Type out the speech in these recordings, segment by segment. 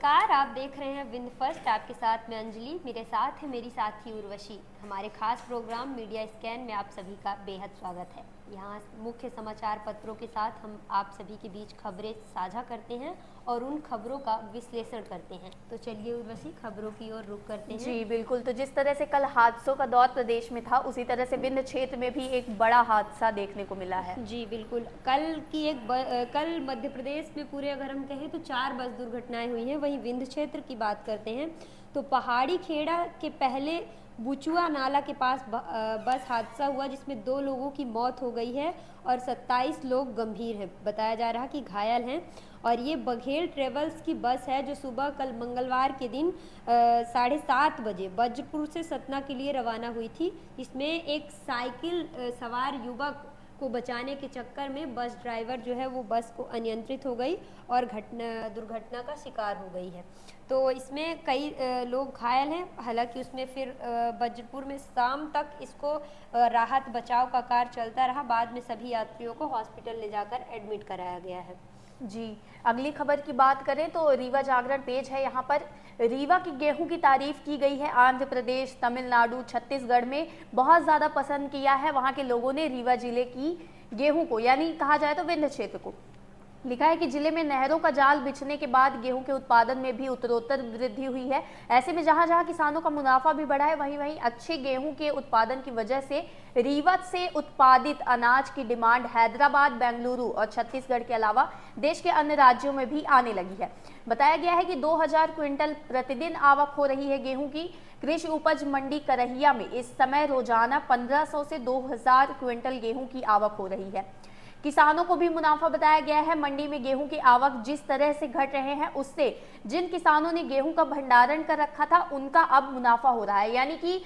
नमस्कार, आप देख रहे हैं विंद फर्स्ट। आपके साथ मैं अंजलि, मेरे साथ है मेरी साथी उर्वशी। हमारे खास प्रोग्राम मीडिया स्कैन में आप सभी का बेहद स्वागत है। यहाँ मुख्य समाचार पत्रों के साथ हम आप सभी के बीच खबरें साझा करते हैं और उन खबरों का विश्लेषण करते हैं। तो चलिए उर्वशी, खबरों की ओर रुख करते हैं। जी बिल्कुल। तो जिस तरह से कल हादसों का दौर प्रदेश में था, उसी तरह से विंध्य क्षेत्र में भी एक बड़ा हादसा देखने को मिला है। जी बिल्कुल। कल मध्य प्रदेश में पूरे अगर हम कहें तो 4 बस दुर्घटनाएं हुई हैं। वहीं विंध्य क्षेत्र की बात करते हैं तो पहाड़ी खेड़ा के पहले बुचुआ नाला के पास बस हादसा हुआ, जिसमें 2 लोगों की मौत हो गई है और 27 लोग गंभीर हैं, बताया जा रहा कि घायल हैं। और ये बघेल ट्रेवल्स की बस है जो सुबह कल मंगलवार के दिन 7:30 बजे वज्रपुर से सतना के लिए रवाना हुई थी। इसमें एक साइकिल सवार युवक को बचाने के चक्कर में बस ड्राइवर जो है वो बस को अनियंत्रित हो गई और दुर्घटना का शिकार हो गई है। तो इसमें कई लोग घायल हैं। हालांकि उसमें फिर वज्रपुर में शाम तक इसको राहत बचाव का कार्य चलता रहा। बाद में सभी यात्रियों को हॉस्पिटल ले जाकर एडमिट कराया गया है। जी, अगली खबर की बात करें तो रीवा जागरण पेज है। यहाँ पर रीवा की गेहूं की तारीफ की गई है। आंध्र प्रदेश, तमिलनाडु, छत्तीसगढ़ में बहुत ज़्यादा पसंद किया है वहाँ के लोगों ने रीवा जिले की गेहूं को, यानी कहा जाए तो विंध्य क्षेत्र को। लिखा है कि जिले में नहरों का जाल बिछने के बाद गेहूं के उत्पादन में भी उत्तरोत्तर वृद्धि हुई है। ऐसे में जहां जहां किसानों का मुनाफा भी बढ़ा है, वहीं वहीं अच्छे गेहूं के उत्पादन की वजह से रीवा से उत्पादित अनाज की डिमांड हैदराबाद, बेंगलुरु और छत्तीसगढ़ के अलावा देश के अन्य राज्यों में भी आने लगी है। बताया गया है कि 2000 क्विंटल प्रतिदिन आवक हो रही है गेहूं की। कृषि उपज मंडी करहिया में इस समय रोजाना 1500 से 2000 क्विंटल गेहूं की आवक हो रही है। किसानों को भी मुनाफा बताया गया है। मंडी में गेहूं की आवक जिस तरह से घट रहे हैं, उससे जिन किसानों ने गेहूं का भंडारण कर रखा था उनका अब मुनाफा हो रहा है। यानी कि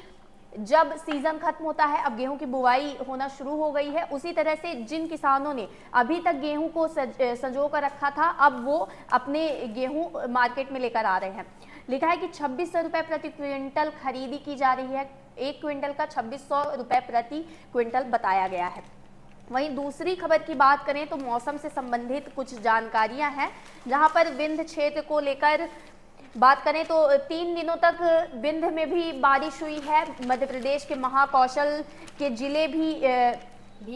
जब सीजन खत्म होता है, अब गेहूं की बुआई होना शुरू हो गई है। उसी तरह से जिन किसानों ने अभी तक गेहूं को संजो कर रखा था, अब वो अपने गेहूं मार्केट में लेकर आ रहे हैं। लिखा है कि 2600 रुपये प्रति क्विंटल खरीदी की जा रही है। 1 क्विंटल का 2600 रुपये प्रति क्विंटल बताया गया है। वहीं दूसरी खबर की बात करें तो मौसम से संबंधित कुछ जानकारियां हैं, जहां पर विंध्य क्षेत्र को लेकर बात करें तो 3 दिनों तक विंध्य में भी बारिश हुई है। मध्य प्रदेश के महाकौशल के जिले भी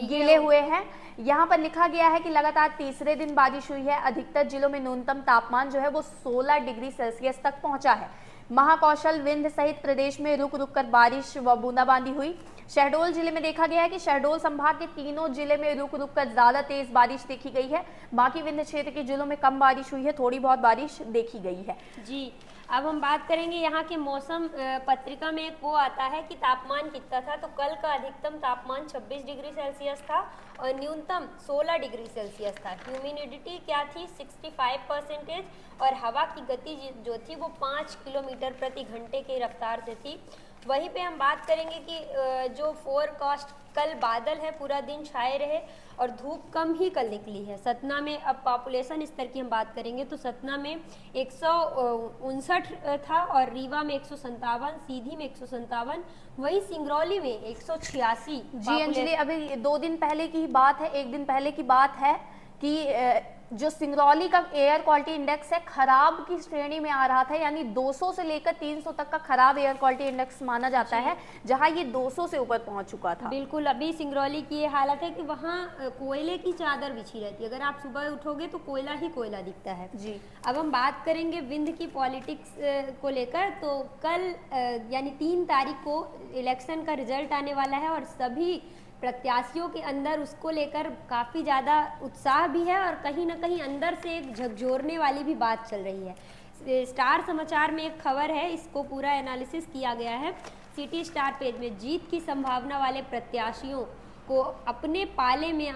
गीले हुए हैं। यहाँ पर लिखा गया है कि लगातार तीसरे दिन बारिश हुई है। अधिकतर जिलों में न्यूनतम तापमान जो है वो 16 डिग्री सेल्सियस तक पहुंचा है। महाकौशल, विंध्य सहित प्रदेश में रुक रुक कर बारिश व बूंदाबांदी हुई। शहडोल जिले में देखा गया है कि शहडोल संभाग के तीनों जिले में रुक रुक कर ज्यादा तेज बारिश देखी गई है। बाकी विंध्य क्षेत्र के जिलों में कम बारिश हुई है, थोड़ी बहुत बारिश देखी गई है। जी, अब हम बात करेंगे यहाँ के मौसम पत्रिका में एक वो आता है कि तापमान कितना था। तो कल का अधिकतम तापमान 26 डिग्री सेल्सियस था और न्यूनतम 16 डिग्री सेल्सियस था। ह्यूमिडिटी क्या थी? 65% और हवा की गति जो थी वो 5 किलोमीटर प्रति घंटे की रफ्तार से थी। वहीं पे हम बात करेंगे कि जो फोरकास्ट, कल बादल है, पूरा दिन छाए रहे और धूप कम ही कल निकली है। सतना में, अब पॉपुलेशन स्तर की हम बात करेंगे तो सतना में 159 था और रीवा में 157, सीधी में 157, वहीं सिंगरौली में 186। जी अंजलि, अभी 2 दिन पहले की बात है, 1 दिन पहले की बात है कि जो सिंगरौली का एयर क्वालिटी इंडेक्स है खराब की श्रेणी में आ रहा था, यानी 200 से लेकर 300 तक का खराब एयर क्वालिटी इंडेक्स माना जाता है, जहां ये 200 से ऊपर पहुंच चुका था। बिल्कुल, अभी सिंगरौली की ये हालत है कि वहाँ कोयले की चादर बिछी रहती है। अगर आप सुबह उठोगे तो कोयला ही कोयला दिखता है। जी, अब हम बात करेंगे विंध्य की पॉलिटिक्स को लेकर। तो कल यानी 3 तारीख को इलेक्शन का रिजल्ट आने वाला है और सभी प्रत्याशियों के अंदर उसको लेकर काफ़ी ज़्यादा उत्साह भी है और कहीं ना कहीं अंदर से एक झकझोरने वाली भी बात चल रही है। स्टार समाचार में एक खबर है, इसको पूरा एनालिसिस किया गया है सिटी स्टार पेज में। जीत की संभावना वाले प्रत्याशियों को अपने पाले में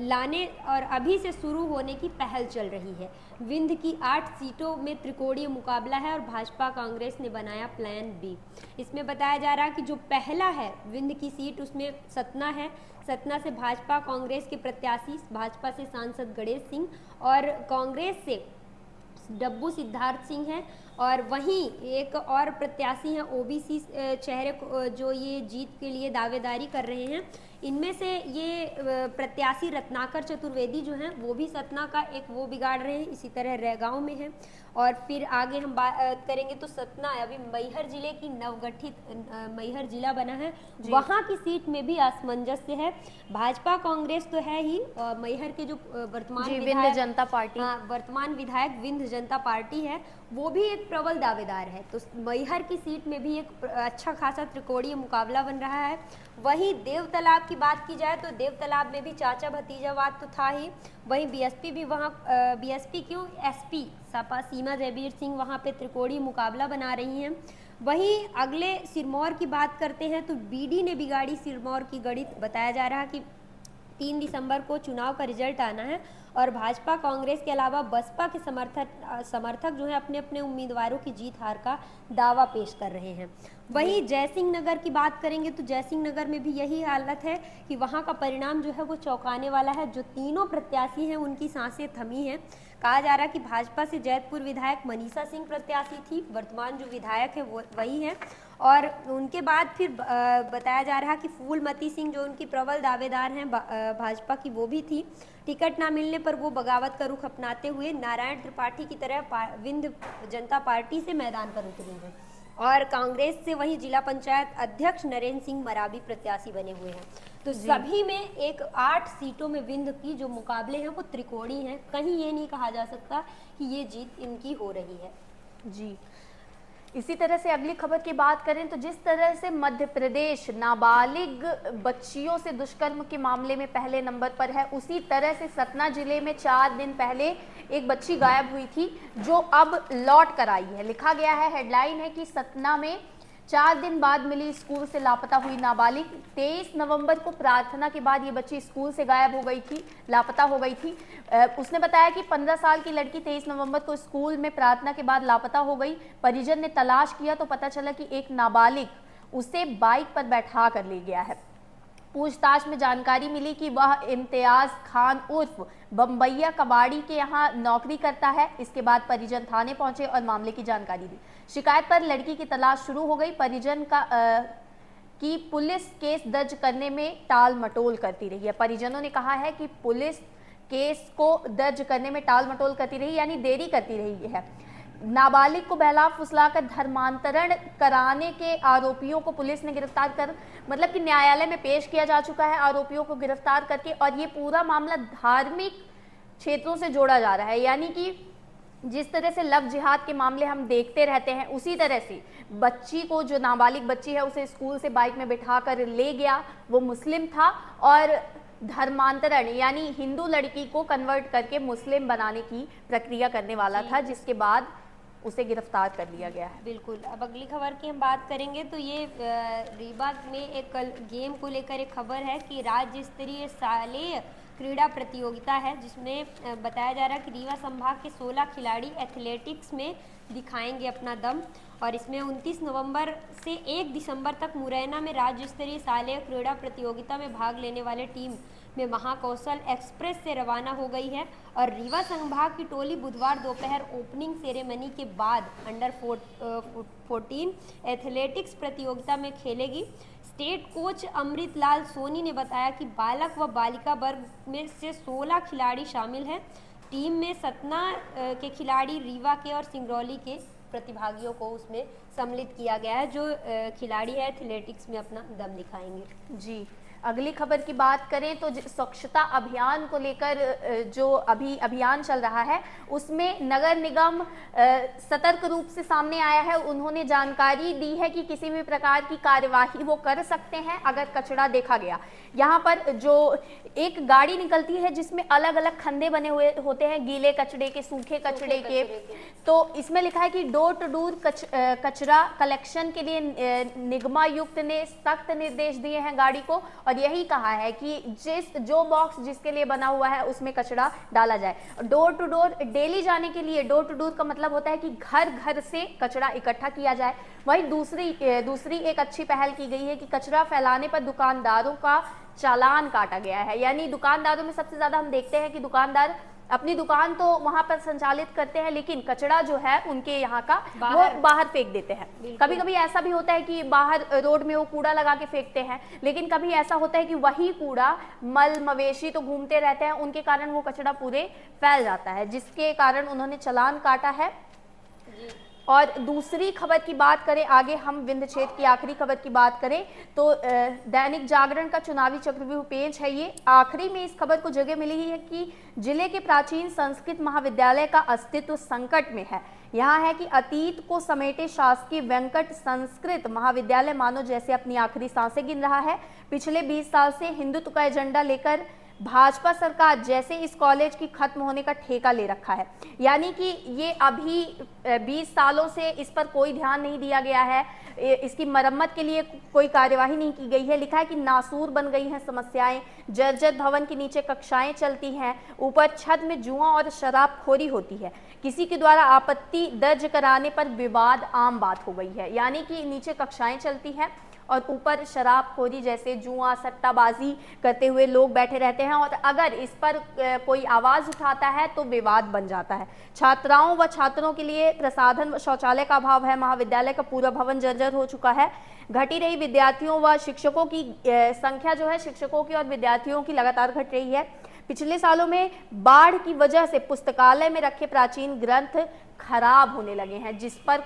लाने और अभी से शुरू होने की पहल चल रही है। विंध्य की 8 सीटों में त्रिकोणीय मुकाबला है और भाजपा कांग्रेस ने बनाया प्लान बी। इसमें बताया जा रहा है कि जो पहला है विंध्य की सीट, उसमें सतना है। सतना से भाजपा कांग्रेस के प्रत्याशी, भाजपा से सांसद गणेश सिंह और कांग्रेस से डब्बू सिद्धार्थ सिंह हैं और वहीं एक और प्रत्याशी हैं ओबीसी चेहरे जो ये जीत के लिए दावेदारी कर रहे हैं। इनमें से ये प्रत्याशी रत्नाकर चतुर्वेदी जो हैं वो भी सतना का एक वो बिगाड़ रहे हैं, इसी तरह रैगांव में है। और फिर आगे हम बात करेंगे तो सतना अभी मैहर जिले की नवगठित मैहर जिला बना है, वहाँ की सीट में भी असमंजस्य है। भाजपा कांग्रेस तो है ही, मैहर के जो वर्तमान विंध्य जनता पार्टी, वर्तमान विधायक विंध्य जनता पार्टी है, वो भी एक प्रबल दावेदार है। तो मैहर की सीट में भी एक अच्छा खासा त्रिकोणीय मुकाबला बन रहा है। वहीं देवतालाब की बात की जाए तो देवतालाब में भी चाचा भतीजावाद तो था ही, वहीं बीएसपी भी वहाँ बीएसपी क्यों एसपी सपा सीमा जयवीर सिंह वहाँ पे त्रिकोणीय मुकाबला बना रही हैं। वहीं अगले सिरमौर की बात करते हैं तो बीडी ने बिगाड़ी सिरमौर की गणित। बताया जा रहा है कि 3 दिसंबर को चुनाव का रिजल्ट आना है और भाजपा कांग्रेस के अलावा बसपा के समर्थक जो है अपने अपने उम्मीदवारों की जीत हार का दावा पेश कर रहे हैं। वहीं जयसिंह नगर की बात करेंगे तो जयसिंह नगर में भी यही हालत है कि वहां का परिणाम जो है वो चौंकाने वाला है। जो तीनों प्रत्याशी हैं उनकी सांसें थमी हैं। कहा जा रहा है कि भाजपा से जैतपुर विधायक मनीषा सिंह प्रत्याशी थी, वर्तमान जो विधायक है वो वही है। और उनके बाद फिर बताया जा रहा है कि फूलमती सिंह जो उनकी प्रबल दावेदार हैं भाजपा की, वो भी थी। टिकट ना मिलने पर वो बगावत का रुख अपनाते हुए नारायण त्रिपाठी की तरह विंध्य जनता पार्टी से मैदान पर उतरेंगे। और कांग्रेस से वहीं जिला पंचायत अध्यक्ष नरेंद्र सिंह मरावी प्रत्याशी बने हुए हैं। तो सभी में एक 8 सीटों में विंध्य की जो मुकाबले हैं वो त्रिकोणी हैं। कहीं ये नहीं कहा जा सकता कि ये जीत इनकी हो रही है। जी, इसी तरह से अगली खबर की बात करें तो जिस तरह से मध्य प्रदेश नाबालिग बच्चियों से दुष्कर्म के मामले में पहले नंबर पर है, उसी तरह से सतना जिले में 4 दिन पहले एक बच्ची गायब हुई थी जो अब लौट कर आई है। लिखा गया है, हेडलाइन है कि सतना में 4 दिन बाद मिली स्कूल से लापता हुई नाबालिग। 23 नवंबर को प्रार्थना के बाद ये बच्ची स्कूल से गायब हो गई थी, लापता हो गई थी। उसने बताया कि 15 साल की लड़की 23 नवंबर को स्कूल में प्रार्थना के बाद लापता हो गई। परिजन ने तलाश किया तो पता चला कि एक नाबालिग उसे बाइक पर बैठा कर ले गया है। पूछताछ में जानकारी मिली कि वह इम्तियाज खान उर्फ बम्बैया कबाड़ी के यहाँ नौकरी करता है। इसके बाद परिजन थाने पहुंचे और मामले की जानकारी दी। शिकायत पर लड़की की तलाश शुरू हो गई। परिजन की पुलिस केस दर्ज करने में टाल मटोल करती रही है। परिजनों ने कहा है कि पुलिस केस को दर्ज करने में टाल मटोल करती रही, यानी देरी करती रही है। नाबालिग को बहला फुसलाकर धर्मांतरण कराने के आरोपियों को पुलिस ने गिरफ्तार कर मतलब कि न्यायालय में पेश किया जा चुका है आरोपियों को गिरफ्तार करके। और ये पूरा मामला धार्मिक क्षेत्रों से जोड़ा जा रहा है, यानी कि जिस तरह से लव जिहाद के मामले हम देखते रहते हैं, उसी तरह से बच्ची को, जो नाबालिग बच्ची है, उसे स्कूल से बाइक में बिठा कर ले गया। वो मुस्लिम था और धर्मांतरण यानी हिंदू लड़की को कन्वर्ट करके मुस्लिम बनाने की प्रक्रिया करने वाला था, जिसके बाद उसे गिरफ्तार कर लिया गया है। बिल्कुल। अब अगली खबर की हम बात करेंगे तो ये रीवा में एक कल गेम को लेकर एक खबर है कि राज्य स्तरीय शालेय क्रीड़ा प्रतियोगिता है, जिसमें बताया जा रहा है कि रीवा संभाग के 16 खिलाड़ी एथलेटिक्स में दिखाएंगे अपना दम। और इसमें 29 नवंबर से 1 दिसंबर तक मुरैना में राज्य स्तरीय शालेय क्रीड़ा प्रतियोगिता में भाग लेने वाले टीम में महाकौशल एक्सप्रेस से रवाना हो गई है। और रीवा संभाग की टोली बुधवार दोपहर ओपनिंग सेरेमनी के बाद अंडर 14 एथलेटिक्स प्रतियोगिता में खेलेगी। स्टेट कोच अमृत लाल सोनी ने बताया कि बालक व बालिका वर्ग में से 16 खिलाड़ी शामिल हैं। टीम में सतना के खिलाड़ी, रीवा के और सिंगरौली के प्रतिभागियों को उसमें सम्मिलित किया गया है, जो खिलाड़ी है एथलेटिक्स में अपना दम दिखाएंगे। जी, अगली खबर की बात करें तो स्वच्छता अभियान को लेकर जो अभी अभियान चल रहा है, उसमें नगर निगम सतर्क रूप से सामने आया है। उन्होंने जानकारी दी है कि किसी भी प्रकार की कार्यवाही वो कर सकते हैं अगर कचरा देखा गया। यहाँ पर जो एक गाड़ी निकलती है जिसमें अलग अलग खंधे बने हुए होते हैं, गीले कचड़े के, सूखे कचड़े के। तो इसमें लिखा है कि डोर टू डोर कचरा कलेक्शन के लिए निगमायुक्त ने सख्त निर्देश दिए हैं गाड़ी को, और यही कहा है कि जो बॉक्स जिसके लिए बना हुआ है उसमें कचरा डाला जाए। डोर टू डोर डेली जाने के लिए, डोर टू डोर का मतलब होता है कि घर घर से कचरा इकट्ठा किया जाए। वहीं दूसरी एक अच्छी पहल की गई है कि कचरा फैलाने पर दुकानदारों का चालान काटा गया है। यानी दुकानदारों में सबसे ज्यादा हम देखते हैं कि दुकानदार अपनी दुकान तो वहां पर संचालित करते हैं, लेकिन कचरा जो है उनके यहाँ का वो बाहर फेंक देते हैं। कभी कभी ऐसा भी होता है कि बाहर रोड में वो कूड़ा लगा के फेंकते हैं, लेकिन कभी ऐसा होता है कि वही कूड़ा मल मवेशी तो घूमते रहते हैं, उनके कारण वो कचरा पूरे फैल जाता है, जिसके कारण उन्होंने चालान काटा है। और दूसरी खबर की बात करें, आगे हम विंध्य क्षेत्र की आखिरी खबर की बात करें तो दैनिक जागरण का चुनावी चक्रव्यूह पेज है ये। आखिरी में इस खबर को जगह मिली है कि जिले के प्राचीन संस्कृत महाविद्यालय का अस्तित्व संकट में है। यहाँ है कि अतीत को समेटे शासकीय वेंकट संस्कृत महाविद्यालय मानो जैसे अपनी आखिरी सांसें गिन रहा है। पिछले 20 साल से हिंदुत्व का एजेंडा लेकर भाजपा सरकार जैसे इस कॉलेज की खत्म होने का ठेका ले रखा है, यानी कि ये अभी 20 सालों से इस पर कोई ध्यान नहीं दिया गया है, इसकी मरम्मत के लिए कोई कार्यवाही नहीं की गई है। लिखा है कि नासूर बन गई हैं समस्याएं, जर्जर भवन के नीचे कक्षाएं चलती हैं, ऊपर छत में जुआ और शराबखोरी होती है, किसी के द्वारा आपत्ति दर्ज कराने पर विवाद आम बात हो गई है। यानी कि नीचे कक्षाएं चलती हैं और ऊपर शराबखोरी जैसे जुआ सट्टाबाजी करते हुए लोग बैठे रहते हैं, और अगर इस पर कोई आवाज़ उठाता है तो विवाद बन जाता है। छात्राओं व छात्रों के लिए प्रसाधन व शौचालय का अभाव है। महाविद्यालय का पूरा भवन जर्जर हो चुका है। घटी रही विद्यार्थियों व शिक्षकों की संख्या जो है, शिक्षकों की और विद्यार्थियों की लगातार घट रही है। पिछले सालों में बाढ़ की वजह से पुस्तकालय में रखे प्राचीन ग्रंथ खराब होने लगे हैं, जिस पर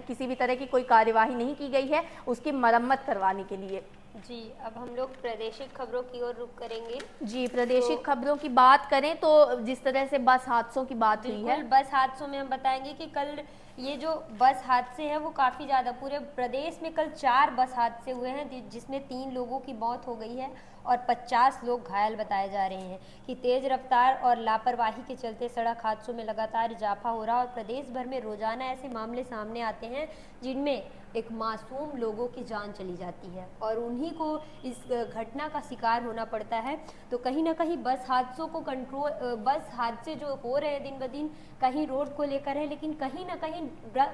किसी भी तरह की कोई कार्यवाही नहीं की गई है उसकी मरम्मत करवाने के लिए। जी, अब हम लोग प्रादेशिक खबरों की ओर रुख करेंगे। जी, प्रादेशिक खबरों की बात करें तो जिस तरह से बस हादसों की बात हुई है, बस हादसों में हम बताएंगे कि कल ये जो बस हादसे हैं वो काफ़ी ज़्यादा, पूरे प्रदेश में कल 4 बस हादसे हुए हैं, जिसमें 3 लोगों की मौत हो गई है और 50 लोग घायल बताए जा रहे हैं। कि तेज़ रफ्तार और लापरवाही के चलते सड़क हादसों में लगातार इजाफा हो रहा है और प्रदेश भर में रोजाना ऐसे मामले सामने आते हैं जिनमें एक मासूम लोगों की जान चली जाती है और उन्हीं को इस घटना का शिकार होना पड़ता है। तो कहीं ना कहीं बस हादसों को बस हादसे जो हो रहे हैं दिन ब दिन, कहीं रोड को लेकर है, लेकिन कहीं ना कहीं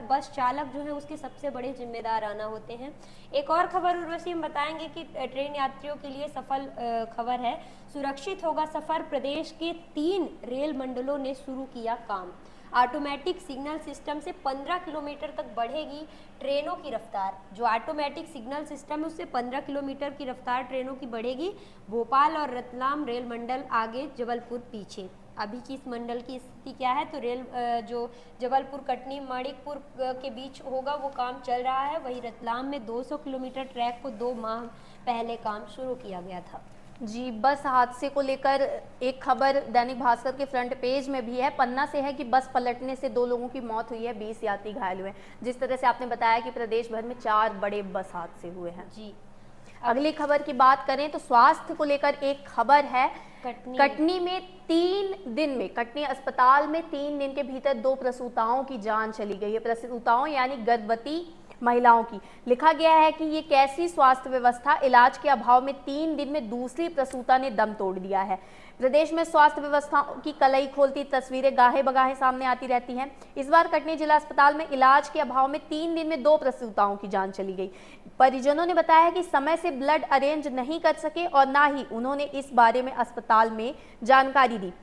बस चालक जो है उसके सबसे बड़े जिम्मेदार आना होते हैं। एक और खबर उर्वशी हम बताएंगे कि ट्रेन यात्रियों के लिए सफल खबर है। सुरक्षित होगा सफर, प्रदेश के 3 रेल मंडलों ने शुरू किया काम। ऑटोमेटिक सिग्नल सिस्टम से 15 किलोमीटर तक बढ़ेगी ट्रेनों की रफ्तार। जो ऑटोमेटिक सिग्नल सिस्टम है उससे 15 किलोमीटर की रफ्तार ट्रेनों की बढ़ेगी। भोपाल और रतलाम रेल मंडल आगे, जबलपुर पीछे। अभी की इस मंडल की स्थिति क्या है तो रेल जो जबलपुर कटनी माणिकपुर के बीच होगा वो काम चल रहा है। वहीं रतलाम में 200 किलोमीटर ट्रैक को 2 माह पहले काम शुरू किया गया था। जी, बस हादसे को लेकर एक खबर दैनिक भास्कर के फ्रंट पेज में भी है। पन्ना से है कि बस पलटने से 2 लोगों की मौत हुई है, 20 यात्री घायल हुए। जिस तरह से आपने बताया कि प्रदेश भर में 4 बड़े बस हादसे हुए हैं। जी, अगली खबर की बात करें तो स्वास्थ्य को लेकर एक खबर है। कटनी में 3 दिन में, कटनी अस्पताल में 3 दिन के भीतर 2 प्रसूताओं की जान चली गई है। प्रसूताओं यानी गर्भवती महिलाओं की। लिखा गया है कि ये कैसी स्वास्थ्य व्यवस्था, इलाज के अभाव में 3 दिन में दूसरी प्रसूता ने दम तोड़ दिया है। प्रदेश में स्वास्थ्य व्यवस्थाओं की कलई खोलती तस्वीरें गाहे बगाहे सामने आती रहती हैं। इस बार कटनी जिला अस्पताल में इलाज के अभाव में 3 दिन में 2 प्रसूताओं की जान चली गई। परिजनों ने बताया कि समय से ब्लड अरेंज नहीं कर सके और ना ही उन्होंने इस बारे में अस्पताल में जानकारी दी।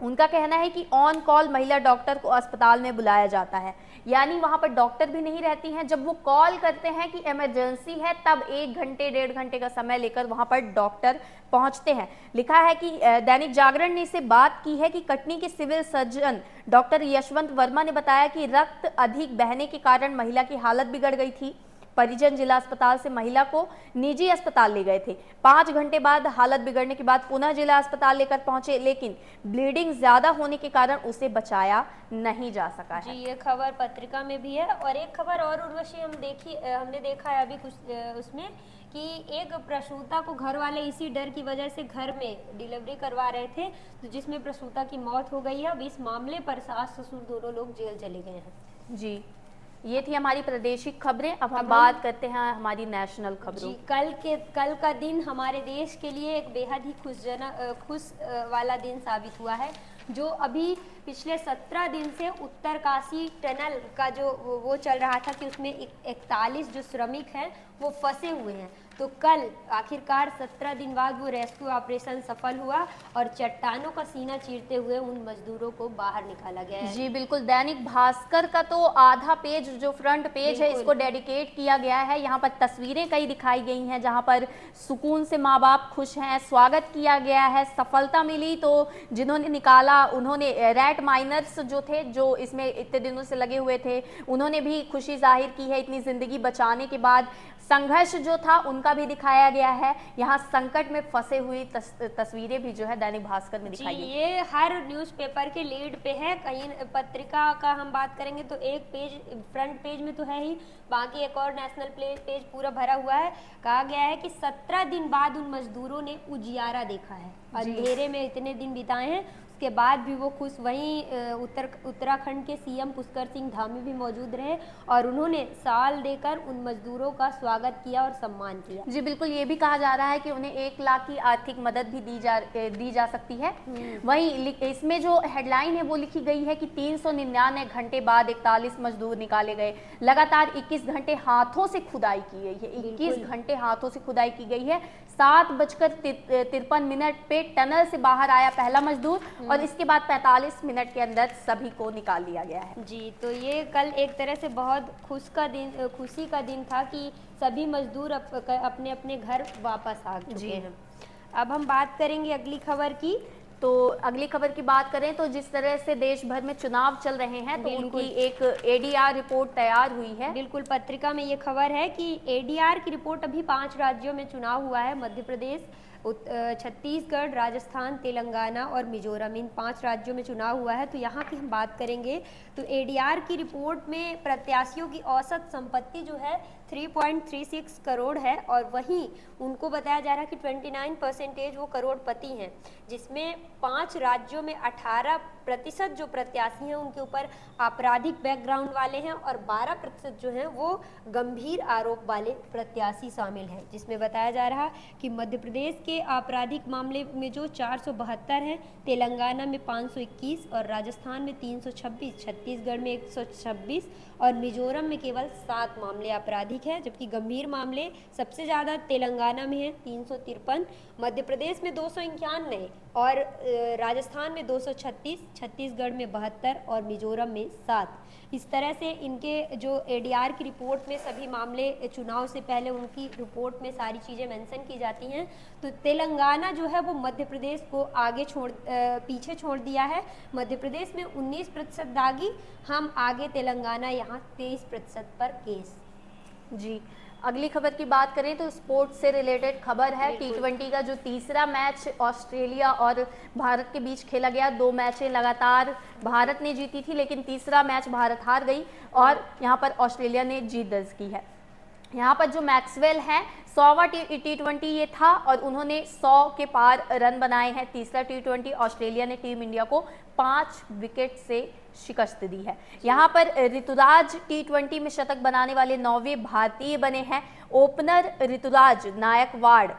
उनका कहना है कि ऑन कॉल महिला डॉक्टर को अस्पताल में बुलाया जाता है, यानी वहां पर डॉक्टर भी नहीं रहती हैं। जब वो कॉल करते हैं कि इमरजेंसी है तब 1 घंटे 1.5 घंटे का समय लेकर वहां पर डॉक्टर पहुंचते हैं। लिखा है कि दैनिक जागरण ने इससे बात की है कि कटनी के civil surgeon doctor Yashwant Verma ने बताया कि रक्त अधिक बहने के कारण महिला की हालत बिगड़ गई थी। परिजन जिला अस्पताल से महिला को निजी अस्पताल ले गए थे। 5 घंटे बाद हालत बिगड़ने के बाद पुनः जिला अस्पताल लेकर पहुंचे, लेकिन ब्लीडिंग ज्यादा होने के कारण उसे बचाया नहीं जा सका है। जी, ये खबर पत्रिका में भी है। और एक खबर और उर्वशी हमने देखा है अभी कुछ उसमें कि एक प्रसूता को घर वाले इसी डर की वजह से घर में डिलीवरी करवा रहे थे, तो जिसमें प्रसूता की मौत हो गई है। अब इस मामले पर सास ससुर दोनों लोग जेल चले गए हैं। जी, ये थी हमारी प्रादेशिक खबरें। अब हम बात करते हैं हमारी नेशनल खबरों। कल का दिन हमारे देश के लिए एक बेहद ही खुश वाला दिन साबित हुआ है। जो अभी पिछले 17 दिन से उत्तरकाशी टनल का जो वो चल रहा था कि उसमें 41 जो श्रमिक हैं वो फंसे हुए हैं। तो कल आखिरकार 17 दिन बाद वो रेस्क्यू ऑपरेशन सफल हुआ और चट्टानों का सीना चीरते हुए उन मजदूरों को बाहर निकाला गया है। जी बिल्कुल, दैनिक भास्कर का तो आधा पेज जो फ्रंट पेज है इसको डेडिकेट किया गया है। यहाँ पर तस्वीरें कई दिखाई गई हैं जहाँ पर सुकून से माँ बाप खुश हैं, स्वागत किया गया है, सफलता मिली तो जिन्होंने निकाला उन्होंने रैट माइनर्स जो थे जो इसमें इतने दिनों से लगे हुए थे उन्होंने भी खुशी जाहिर की है इतनी जिंदगी बचाने के बाद। संघर्ष जो था उनका भी दिखाया गया है। यहाँ संकट में फंसे हुई तस्वीरें भी जो है दैनिक भास्कर में दिखाई गई। ये हर न्यूज़पेपर के लीड पे है। कहीं पत्रिका का हम बात करेंगे तो एक पेज फ्रंट पेज में तो है ही, बाकी एक और नेशनल पेज पूरा भरा हुआ है। कहा गया है कि 17 दिन बाद उन मजदूरों ने उजियारा देखा है, अंधेरे में इतने दिन बिताए हैं, उसके बाद भी वो खुश। वहीं उत्तराखंड के सीएम पुष्कर सिंह धामी भी मौजूद रहे और उन्होंने साल देकर उन मजदूरों का स्वागत किया और सम्मान किया। जी बिल्कुल, ये भी कहा जा रहा है कि उन्हें 1 लाख की आर्थिक मदद भी दी जा सकती है। वहीं इसमें जो हेडलाइन है वो लिखी गई है कि 399 घंटे बाद 41 मजदूर निकाले गए। लगातार 21 घंटे हाथों से खुदाई की गई है, 21 घंटे हाथों से खुदाई की गई है। 7:53 पे टनल से बाहर आया पहला मजदूर और इसके बाद 45 मिनट के अंदर सभी को निकाल लिया गया है। जी, तो ये कल एक तरह से बहुत खुशी का दिन था कि सभी मजदूर अपने अपने घर वापस आ चुके हैं। अब हम बात करेंगे अगली खबर की। तो अगली खबर की बात करें तो जिस तरह से देश भर में चुनाव चल रहे हैं तो उनकी एक एडीआर रिपोर्ट तैयार हुई है। बिल्कुल, पत्रिका में ये खबर है कि एडीआर की रिपोर्ट अभी 5 राज्यों में चुनाव हुआ है। मध्य प्रदेश, छत्तीसगढ़, राजस्थान, तेलंगाना और मिजोरम, इन 5 राज्यों में चुनाव हुआ है। तो यहाँ की हम बात करेंगे तो एडीआर की रिपोर्ट में प्रत्याशियों की औसत संपत्ति जो है 3.36 करोड़ है और वहीं उनको बताया जा रहा है कि 29% वो करोड़पति हैं, जिसमें 5 राज्यों में 18% जो प्रत्याशी हैं उनके ऊपर आपराधिक बैकग्राउंड वाले हैं और 12% जो हैं वो गंभीर आरोप वाले प्रत्याशी शामिल हैं। जिसमें बताया जा रहा कि मध्य प्रदेश के आपराधिक मामले में जो 472 हैं, तेलंगाना में 521 और राजस्थान में 326, छत्तीसगढ़ में 126 और मिजोरम में केवल 7 मामले आपराधिक है, जबकि गंभीर मामले सबसे ज़्यादा तेलंगाना में है 353, मध्य प्रदेश में 291 और राजस्थान में 236, छत्तीसगढ़ में 72 और मिजोरम में 7। इस तरह से इनके जो एडीआर की रिपोर्ट में सभी मामले चुनाव से पहले उनकी रिपोर्ट में सारी चीज़ें मेंशन की जाती हैं। तो तेलंगाना जो है वो मध्य प्रदेश को पीछे छोड़ दिया है। मध्य प्रदेश में 19% दागी, हम आगे, तेलंगाना यहाँ 23% पर केस। जी, अगली खबर की बात करें तो स्पोर्ट्स से रिलेटेड खबर है। T20 का जो तीसरा मैच ऑस्ट्रेलिया और भारत के बीच खेला गया, 2 मैचें लगातार भारत ने जीती थी लेकिन तीसरा मैच भारत हार गई और यहाँ पर ऑस्ट्रेलिया ने जीत दर्ज की है। यहाँ पर जो मैक्सवेल हैं 100वां T20 ये था और उन्होंने 100 के पार रन बनाए हैं। तीसरा T20 ऑस्ट्रेलिया ने टीम इंडिया को 5 विकेट से शिकस्त दी है। यहाँ पर ऋतुराज T20 में शतक बनाने वाले 9वें भारतीय बने हैं। ओपनर ऋतुराज नायकवाड़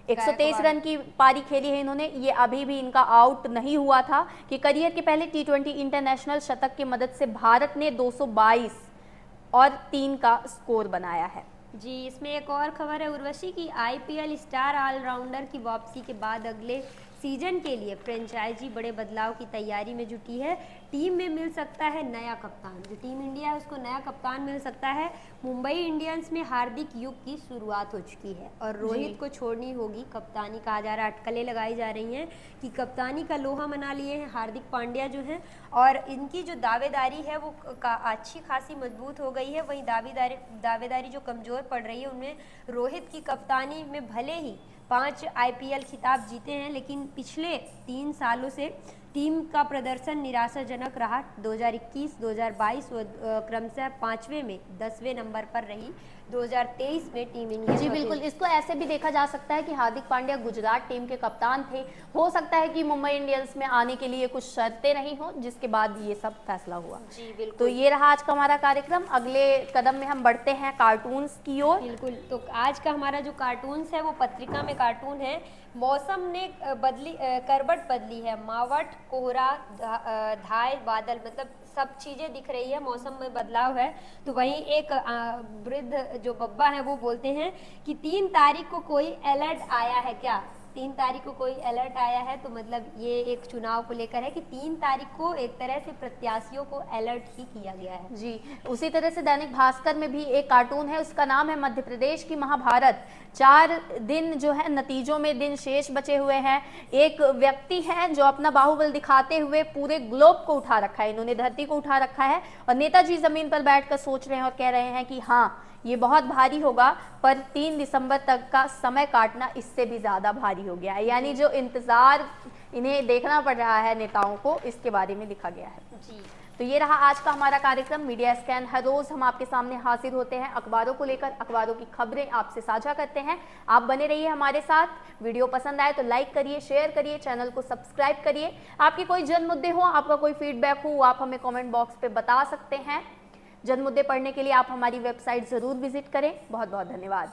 123 रन की पारी खेली है इन्होंने। ये अभी भी इनका आउट नहीं हुआ था कि करियर के पहले T20 इंटरनेशनल शतक की मदद से भारत ने 222 और 3 का स्कोर बनाया है। जी, इसमें एक और खबर है उर्वशी की आईपीएल स्टार ऑलराउंडर की वापसी के बाद अगले सीजन के लिए फ्रेंचाइजी बड़े बदलाव की तैयारी में जुटी है। टीम में मिल सकता है नया कप्तान, जो टीम इंडिया है उसको नया कप्तान मिल सकता है। मुंबई इंडियंस में हार्दिक युग की शुरुआत हो चुकी है और रोहित को छोड़नी होगी कप्तानी, कहा जा रहा है। अटकलें लगाई जा रही हैं कि कप्तानी का लोहा मना लिए हैं हार्दिक पांड्या जो हैं और इनकी जो दावेदारी है वो अच्छी खासी मजबूत हो गई है। वहीं दावेदारी जो कमज़ोर पड़ रही है उनमें रोहित की कप्तानी में भले ही 5 आईपीएल खिताब जीते हैं लेकिन पिछले 3 सालों से टीम का प्रदर्शन निराशाजनक रहा। 2021, 2022 क्रमशः 5वें में 10वें नंबर पर रही। 2023 में टीम इंडिया। जी बिल्कुल, इसको ऐसे भी देखा जा सकता है कि हार्दिक पांड्या गुजरात टीम के कप्तान थे। हो सकता है कि मुंबई इंडियंस में आने के लिए कुछ शर्तें नहीं हो जिसके बाद ये सब फैसला हुआ। जी बिल्कुल। तो ये रहा आज का हमारा कार्यक्रम। अगले कदम में हम बढ़ते हैं कार्टून्स की ओर। बिल्कुल, तो आज का हमारा जो कार्टून्स है वो पत्रिका में कार्टून है। मौसम ने करवट बदली है, मावठ कोहरा, धाय, बादल, मतलब सब चीजें दिख रही है, मौसम में बदलाव है। तो वहीं एक वृद्ध जो बब्बा है वो बोलते हैं कि 3 तारीख को कोई अलर्ट आया है क्या? 3 तारीख को कोई अलर्ट आया है, तो मतलब ये एक चुनाव को लेकर है कि 3 तारीख को एक तरह से प्रत्याशियों को अलर्ट ही किया गया है। जी, उसी तरह से दैनिक भास्कर में भी एक कार्टून है, उसका नाम है मध्य प्रदेश की महाभारत। 4 दिन जो है नतीजों में दिन शेष बचे हुए हैं। एक व्यक्ति है जो अपना बाहुबल दिखाते हुए पूरे ग्लोब को उठा रखा है, इन्होंने धरती को उठा रखा है और नेताजी जमीन पर बैठकर सोच रहे हैं और कह रहे हैं कि हाँ, ये बहुत भारी होगा, पर 3 दिसंबर तक का समय काटना इससे भी ज़्यादा भारी हो गया है। यानी जो इंतज़ार इन्हें देखना पड़ रहा है नेताओं को, इसके बारे में लिखा गया है। जी, तो ये रहा आज का हमारा कार्यक्रम मीडिया स्कैन। हर रोज़ हम आपके सामने हाजिर होते हैं, अखबारों को लेकर, अखबारों की खबरें आपसे साझा करते हैं। आप बने रहिए हमारे साथ। वीडियो पसंद आए तो लाइक करिए, शेयर करिए, चैनल को सब्सक्राइब करिए। आपके कोई जन मुद्दे हो, आपका कोई फीडबैक हो, आप हमें कॉमेंट बॉक्स पे बता सकते हैं। जन मुद्दे पढ़ने के लिए आप हमारी वेबसाइट ज़रूर विजिट करें। बहुत बहुत धन्यवाद।